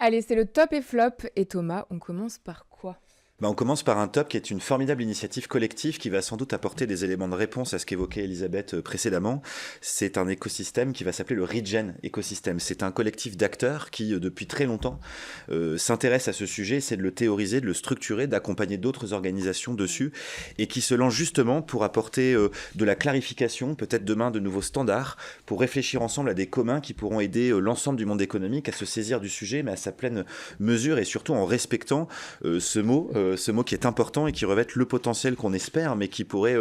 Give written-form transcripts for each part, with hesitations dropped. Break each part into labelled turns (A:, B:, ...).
A: Allez, c'est le top et flop. Et Thomas, on commence par quoi?
B: On commence par un top qui est une formidable initiative collective qui va sans doute apporter des éléments de réponse à ce qu'évoquait Elisabeth précédemment. C'est un écosystème qui va s'appeler le Regen écosystème. C'est un collectif d'acteurs qui, depuis très longtemps, s'intéresse à ce sujet, c'est de le théoriser, de le structurer, d'accompagner d'autres organisations dessus, et qui se lance justement pour apporter de la clarification, peut-être demain de nouveaux standards, pour réfléchir ensemble à des communs qui pourront aider l'ensemble du monde économique à se saisir du sujet, mais à sa pleine mesure, et surtout en respectant ce mot qui est important et qui revêt le potentiel qu'on espère, mais qui pourrait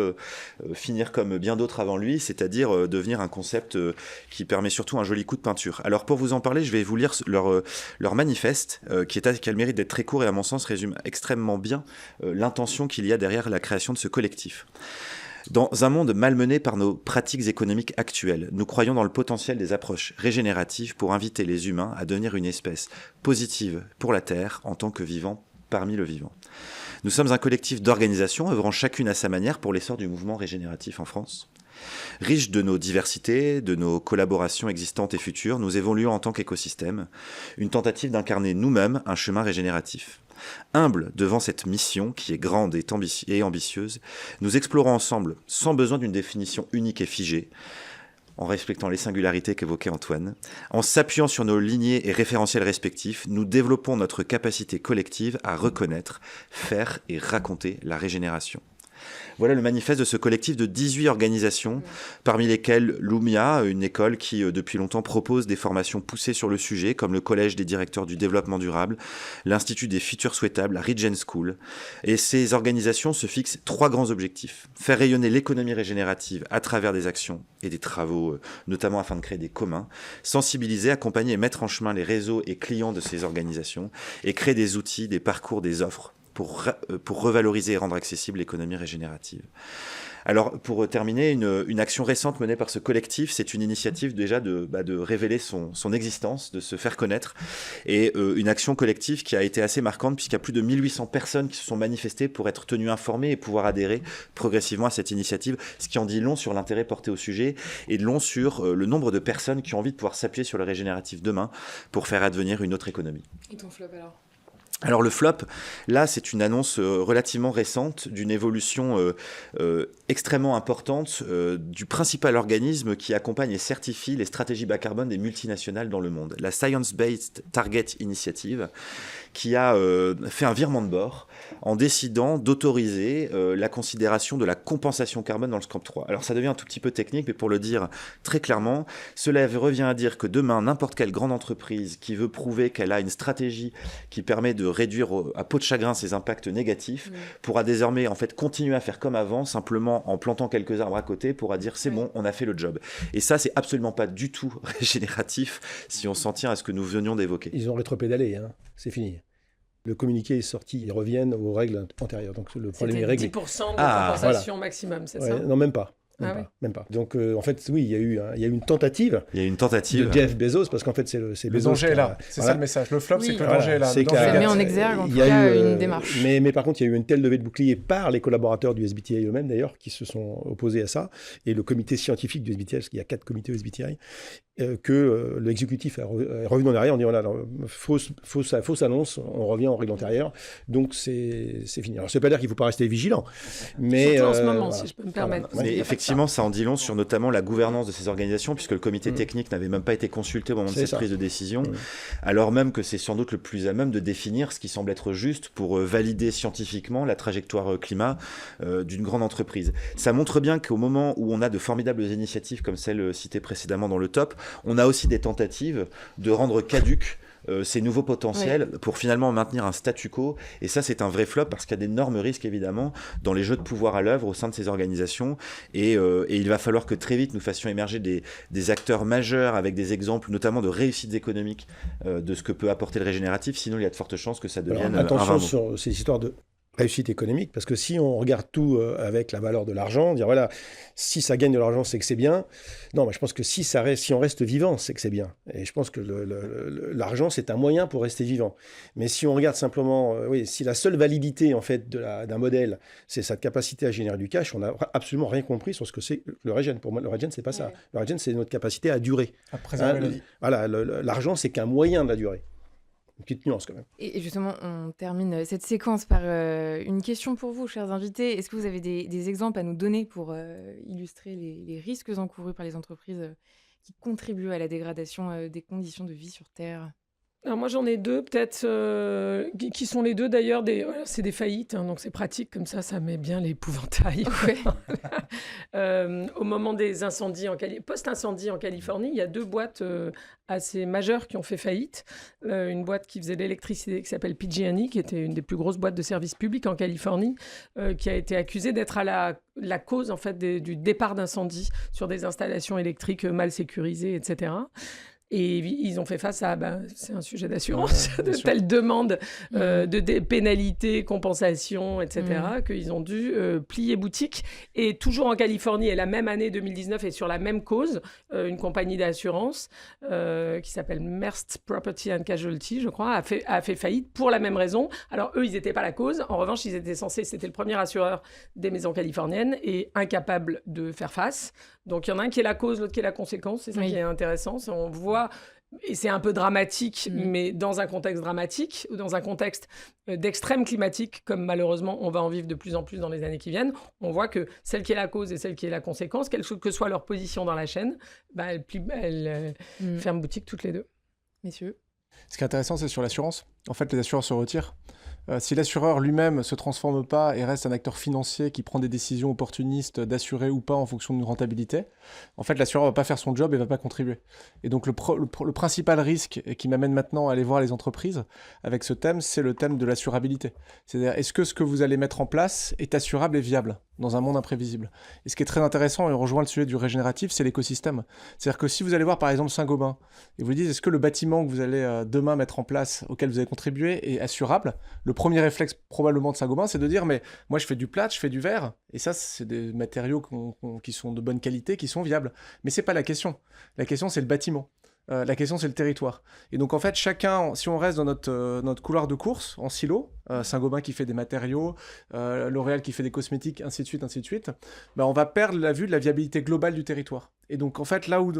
B: finir comme bien d'autres avant lui, c'est-à-dire devenir un concept qui permet surtout un joli coup de peinture. Alors pour vous en parler, je vais vous lire leur manifeste, qui a le mérite d'être très court et à mon sens résume extrêmement bien l'intention qu'il y a derrière la création de ce collectif. Dans un monde malmené par nos pratiques économiques actuelles, nous croyons dans le potentiel des approches régénératives pour inviter les humains à devenir une espèce positive pour la Terre en tant que vivant parmi le vivant. Nous sommes un collectif d'organisations œuvrant chacune à sa manière pour l'essor du mouvement régénératif en France. Riche de nos diversités, de nos collaborations existantes et futures, nous évoluons en tant qu'écosystème, une tentative d'incarner nous-mêmes un chemin régénératif. Humble devant cette mission qui est grande et ambitieuse, nous explorons ensemble, sans besoin d'une définition unique et figée, en respectant les singularités qu'évoquait Antoine. En s'appuyant sur nos lignées et référentiels respectifs, nous développons notre capacité collective à reconnaître, faire et raconter la régénération. Voilà le manifeste de ce collectif de 18 organisations, parmi lesquelles l'Oumia, une école qui depuis longtemps propose des formations poussées sur le sujet, comme le Collège des directeurs du développement durable, l'Institut des futurs souhaitables, la Regen School. Et ces organisations se fixent 3 grands objectifs. Faire rayonner l'économie régénérative à travers des actions et des travaux, notamment afin de créer des communs, sensibiliser, accompagner et mettre en chemin les réseaux et clients de ces organisations, et créer des outils, des parcours, des offres, pour revaloriser et rendre accessible l'économie régénérative. Alors, pour terminer, une action récente menée par ce collectif, c'est une initiative déjà de révéler son existence, de se faire connaître, et une action collective qui a été assez marquante, puisqu'il y a plus de 1800 personnes qui se sont manifestées pour être tenues informées et pouvoir adhérer progressivement à cette initiative, ce qui en dit long sur l'intérêt porté au sujet, et long sur le nombre de personnes qui ont envie de pouvoir s'appuyer sur le régénératif demain pour faire advenir une autre économie.
A: Et ton flop alors?
B: Alors le flop, là, c'est une annonce relativement récente d'une évolution extrêmement importante du principal organisme qui accompagne et certifie les stratégies bas carbone des multinationales dans le monde, la Science Based Target Initiative, qui a fait un virement de bord en décidant d'autoriser la considération de la compensation carbone dans le scope 3. Alors ça devient un tout petit peu technique, mais pour le dire très clairement, cela revient à dire que demain, n'importe quelle grande entreprise qui veut prouver qu'elle a une stratégie qui permet de réduire à peau de chagrin ses impacts négatifs pourra désormais en fait continuer à faire comme avant, simplement en plantant quelques arbres à côté, pourra dire c'est bon, on a fait le job. Et ça, c'est absolument pas du tout régénératif si on s'en tient à ce que nous venions d'évoquer.
C: Ils ont rétropédalé, hein. C'est fini. Le communiqué est sorti, ils reviennent aux règles antérieures. Donc le problème est réglé.
D: 10% de compensation maximum, c'est ça?
C: Non, même pas. Même pas. Donc, en fait, oui, il y a eu une tentative.
B: Il y a eu une tentative
C: de Jeff Bezos, parce qu'en fait, c'est
E: le
C: Bezos.
E: danger est là. C'est ça le message. Le flop, c'est que le danger est là.
C: C'est
A: Ça met en exergue, en tout cas, une démarche.
C: Mais par contre, il y a eu une telle levée de bouclier par les collaborateurs du SBTI eux-mêmes, d'ailleurs, qui se sont opposés à ça, et le comité scientifique du SBTI, parce qu'il y a 4 comités au SBTI, que l'exécutif est revenu en arrière, on dit voilà, fausse annonce, on revient en règle antérieure, donc c'est fini. Alors, ça ne veut pas dire qu'il ne faut pas rester vigilant, mais...
D: Surtout en ce moment, si je peux me permettre.
B: Mais effectivement, ça en dit long sur notamment la gouvernance de ces organisations, puisque le comité technique n'avait même pas été consulté au moment de cette prise de décision, alors même que c'est sans doute le plus à même de définir ce qui semble être juste pour valider scientifiquement la trajectoire climat d'une grande entreprise. Ça montre bien qu'au moment où on a de formidables initiatives comme celle citée précédemment dans le top, on a aussi des tentatives de rendre caduques ces nouveaux potentiels pour finalement maintenir un statu quo. Et ça, c'est un vrai flop parce qu'il y a d'énormes risques, évidemment, dans les jeux de pouvoir à l'œuvre au sein de ces organisations. Et il va falloir que très vite, nous fassions émerger des acteurs majeurs avec des exemples, notamment de réussites économiques de ce que peut apporter le régénératif. Sinon, il y a de fortes chances que ça devienne
C: attention sur ces histoires de réussite économique, parce que si on regarde tout avec la valeur de l'argent, dire voilà, si ça gagne de l'argent, c'est que c'est bien. Non, mais je pense que si on reste vivant, c'est que c'est bien. Et je pense que l'argent, c'est un moyen pour rester vivant. Mais si on regarde simplement, si la seule validité en fait d'un modèle, c'est sa capacité à générer du cash, on n'a absolument rien compris sur ce que c'est le regen. Pour moi, le regen, c'est pas ça. Le regen, c'est notre capacité à durer.
E: À préserver la vie.
C: Voilà, l'argent, c'est qu'un moyen de la durée. Une petite nuance quand même.
A: Et justement, on termine cette séquence par une question pour vous, chers invités. Est-ce que vous avez des exemples à nous donner pour illustrer les risques encourus par les entreprises qui contribuent à la dégradation des conditions de vie sur Terre ?
D: Alors moi j'en ai deux peut-être qui sont les deux d'ailleurs c'est des faillites donc c'est pratique comme ça met bien l'épouvantail. Au moment des incendies post-incendie en Californie, il y a deux boîtes assez majeures qui ont fait faillite. Une boîte qui faisait de l'électricité qui s'appelle PG&E, qui était une des plus grosses boîtes de services publics en Californie, qui a été accusée d'être à la cause en fait du départ d'incendie sur des installations électriques mal sécurisées, etc. Et ils ont fait face à, c'est un sujet d'assurance, de telles demandes de pénalités, compensations, etc., qu'ils ont dû plier boutique. Et toujours en Californie, et la même année 2019, et sur la même cause, une compagnie d'assurance qui s'appelle Maersk Property and Casualty, je crois, a fait faillite pour la même raison. Alors eux, ils n'étaient pas la cause. En revanche, c'était le premier assureur des maisons californiennes et incapable de faire face. Donc il y en a un qui est la cause, l'autre qui est la conséquence. C'est ça qui est intéressant. On voit, et c'est un peu dramatique, mais dans un contexte dramatique, ou dans un contexte d'extrême climatique, comme malheureusement on va en vivre de plus en plus dans les années qui viennent, on voit que celle qui est la cause et celle qui est la conséquence, quelle que soit leur position dans la chaîne, elles ferment boutique toutes les deux.
A: Messieurs.
E: Ce qui est intéressant, c'est sur l'assurance. En fait, les assureurs se retirent. Si l'assureur lui-même ne se transforme pas et reste un acteur financier qui prend des décisions opportunistes d'assurer ou pas en fonction d'une rentabilité, en fait, l'assureur ne va pas faire son job et ne va pas contribuer. Et donc, le principal risque qui m'amène maintenant à aller voir les entreprises avec ce thème, c'est le thème de l'assurabilité. C'est-à-dire, est-ce que ce que vous allez mettre en place est assurable et viable dans un monde imprévisible ? Et ce qui est très intéressant, et on rejoint le sujet du régénératif, c'est l'écosystème. C'est-à-dire que si vous allez voir, par exemple, Saint-Gobain, et vous dites, est-ce que le bâtiment que vous allez demain mettre en place, auquel vous allez contribuer, est assurable ? Le premier réflexe probablement de Saint-Gobain, c'est de dire, mais moi je fais du plâtre, je fais du verre, et ça c'est des matériaux qui sont de bonne qualité, qui sont viables. Mais c'est pas la question. La question c'est le bâtiment. La question c'est le territoire. Et donc en fait chacun, si on reste dans notre couloir de course, en silo, Saint-Gobain qui fait des matériaux, L'Oréal qui fait des cosmétiques, ainsi de suite, on va perdre la vue de la viabilité globale du territoire. Et donc en fait là où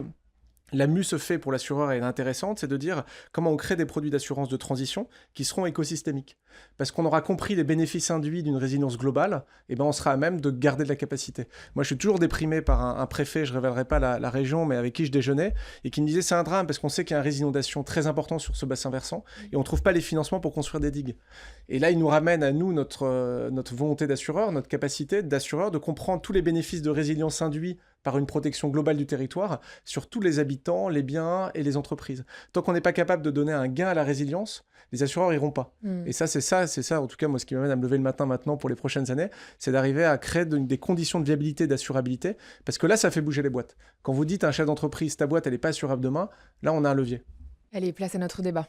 E: la mue se fait pour l'assureur est intéressante, c'est de dire comment on crée des produits d'assurance de transition qui seront écosystémiques. Parce qu'on aura compris les bénéfices induits d'une résilience globale, et on sera à même de garder de la capacité. Moi, je suis toujours déprimé par un préfet, je ne révélerai pas la région, mais avec qui je déjeunais, et qui me disait c'est un drame parce qu'on sait qu'il y a un risque d'inondation très important sur ce bassin versant, et on ne trouve pas les financements pour construire des digues. Et là, il nous ramène à nous notre volonté d'assureur, notre capacité d'assureur de comprendre tous les bénéfices de résilience induits par une protection globale du territoire sur tous les habitants, les biens et les entreprises. Tant qu'on n'est pas capable de donner un gain à la résilience, les assureurs iront pas. Et ça, c'est ça, en tout cas, moi, ce qui m'amène à me lever le matin maintenant pour les prochaines années, c'est d'arriver à créer des conditions de viabilité, d'assurabilité, parce que là, ça fait bouger les boîtes. Quand vous dites à un chef d'entreprise, ta boîte, elle n'est pas assurable demain, là, on a un levier.
A: Allez, place à notre débat.